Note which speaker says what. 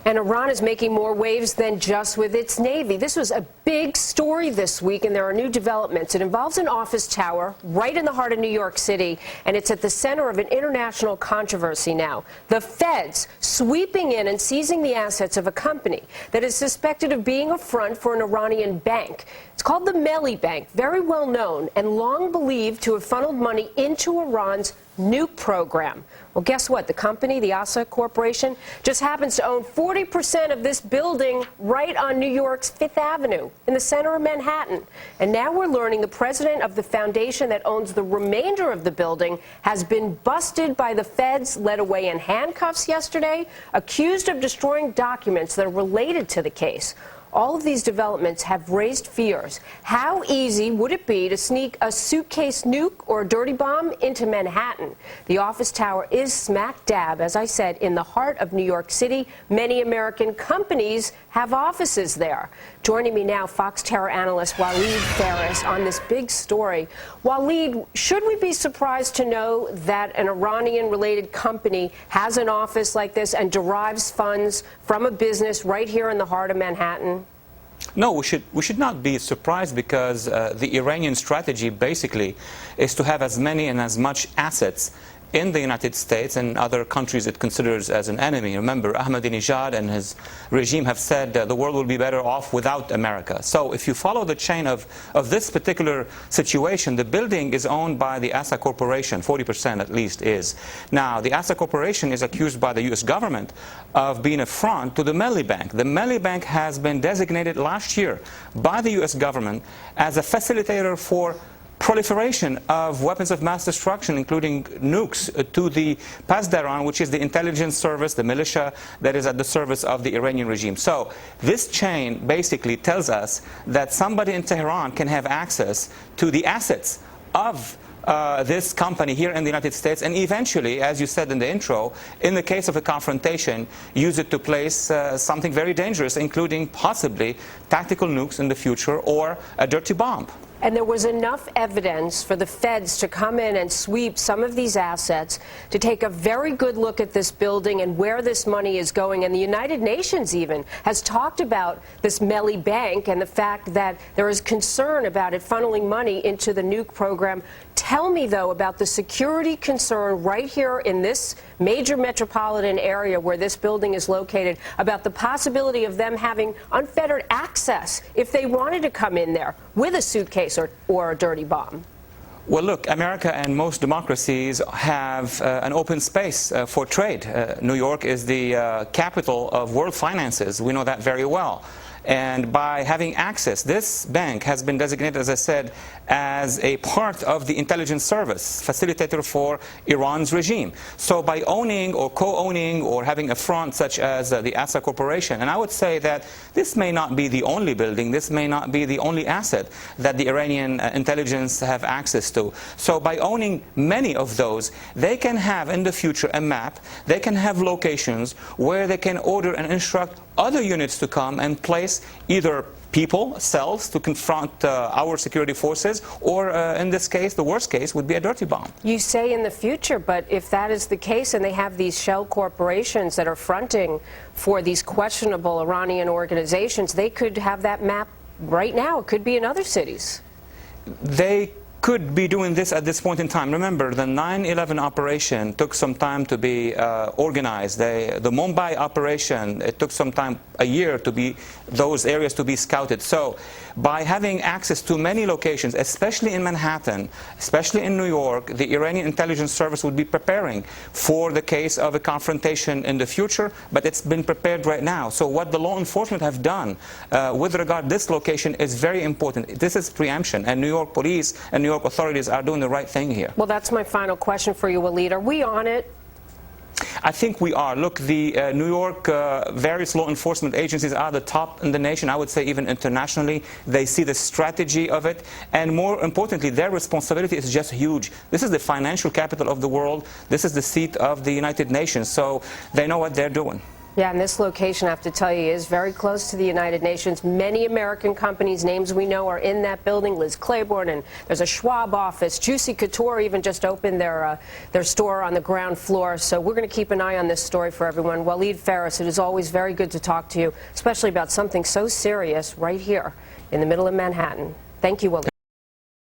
Speaker 1: And Iran is making more waves than just with its Navy. This was a big story this week, and there are new developments. It involves an office tower right in the heart of New York City, and it's at the center of an international controversy now. The feds sweeping in and seizing the assets of a company that is suspected of being a front for an Iranian bank. It's called the Melli Bank, very well known and long believed to have funneled money into Iran's nuke program. Well, guess what? The company, the Asa Corporation, just happens to own 40% of this building right on New York's Fifth Avenue in the center of Manhattan. And now we're learning the president of the foundation that owns the remainder of the building has been busted by the feds, led away in handcuffs yesterday, accused of destroying documents that are related to the case. All of these developments have raised fears. How easy would it be to sneak a suitcase nuke or a dirty bomb into Manhattan? The office tower is smack dab, as I said, in the heart of New York City. Many American companies have offices there. Joining me now, Fox terror analyst Walid Phares on this big story. Walid, should we be surprised to know that an Iranian-related company has an office like this and derives funds from a business right here in the heart of Manhattan?
Speaker 2: No, we should not be surprised, because the Iranian strategy basically is to have as many and as much assets in the United States and other countries it considers as an enemy. Remember, Ahmadinejad and his regime have said the world will be better off without America. So if you follow the chain of this particular situation, the building is owned by the Asa Corporation, 40% at least is. Now, the Asa Corporation is accused by the U.S. government of being a front to the Melli Bank. The Melli Bank has been designated last year by the U.S. government as a facilitator for proliferation of weapons of mass destruction, including nukes, to the Pasdaran, which is the intelligence service, the militia that is at the service of the Iranian regime. So this chain basically tells us that somebody in Tehran can have access to the assets of this company here in the United States, and eventually, as you said in the intro, in the case of a confrontation, use it to place something very dangerous, including possibly tactical nukes in the future or a dirty bomb.
Speaker 1: And there was enough evidence for the feds to come in and sweep some of these assets, to take a very good look at this building and where this money is going. And the United Nations even has talked about this Melli Bank and the fact that there is concern about it funneling money into the nuke program. Tell me, though, about the security concern right here in this major metropolitan area where this building is located, about the possibility of them having unfettered access if they wanted to come in there with a suitcase or a dirty bomb.
Speaker 2: Well, look, America and most democracies have an open space for trade. New York is the capital of world finances. We know that very well. And by having access, this bank has been designated, as I said, as a part of the intelligence service, facilitator for Iran's regime. So by owning or co-owning or having a front such as the Asa Corporation, and I would say that this may not be the only building, this may not be the only asset that the Iranian intelligence have access to. So by owning many of those, they can have in the future a map, they can have locations where they can order and instruct other units to come and place either people, cells, to confront our security forces, or in this case, the worst case would be a dirty bomb.
Speaker 1: You say in the future, but if that is the case and they have these shell corporations that are fronting for these questionable Iranian organizations, they could have that map right now. It could be in other cities.
Speaker 2: They could be doing this at this point in time. Remember, the 9/11 operation took some time to be organized. The Mumbai operation, it took some time, a year, to be those areas to be scouted. So by having access to many locations, especially in Manhattan, especially in New York, the Iranian intelligence service would be preparing for the case of a confrontation in the future, but it's been prepared right now. So what the law enforcement have done with regard to this location is very important. This is preemption, and New York police and New York authorities are doing the right thing here.
Speaker 1: Well, that's my final question for you, Walid. Are we on it?
Speaker 2: I think we are. Look, the New York various law enforcement agencies are the top in the nation, I would say even internationally. They see the strategy of it, and more importantly, their responsibility is just huge. This is the financial capital of the world. This is the seat of the United Nations, so they know what they're doing.
Speaker 1: Yeah, and this location, I have to tell you, is very close to the United Nations. Many American companies, names we know, are in that building. Liz Claiborne, and there's a Schwab office. Juicy Couture even just opened their store on the ground floor. So we're going to keep an eye on this story for everyone. Walid Phares, it is always very good to talk to you, especially about something so serious right here in the middle of Manhattan. Thank you, Walid.